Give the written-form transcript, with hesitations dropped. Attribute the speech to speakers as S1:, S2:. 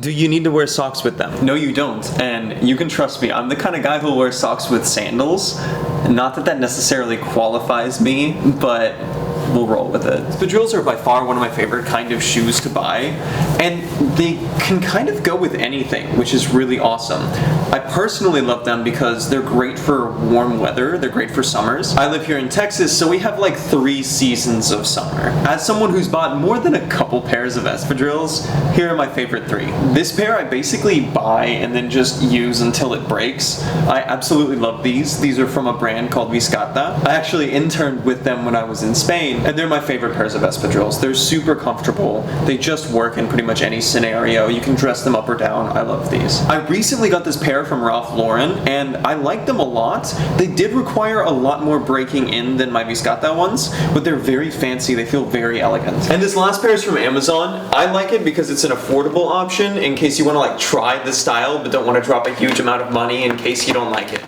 S1: Do you need to wear socks with them? No, you don't. And you can trust me, I'm the kind of guy who wears socks with sandals. Not that that necessarily qualifies me, but we'll roll with it. Espadrilles are by far one of my favorite kind of shoes to buy, and they can kind of go with anything, which is really awesome. I personally love them because they're great for warm weather, they're great for summers. I live here in Texas, so we have like 3 seasons of summer. As someone who's bought more than a couple pairs of Espadrilles, here are my favorite 3. This pair I basically buy and then just use until it breaks. I absolutely love these. These are from a brand called Viscata. I actually interned with them when I was in Spain, and they're my favorite pairs of Espadrilles. They're super comfortable. They just work in pretty much any scenario. You can dress them up or down. I love these. I recently got this pair from Ralph Lauren, and I like them a lot. They did require a lot more breaking in than my Viscata ones, but they're very fancy. They feel very elegant. And this last pair is from Amazon. I like it because it's an affordable option in case you want to like try the style but don't want to drop a huge amount of money in case you don't like it.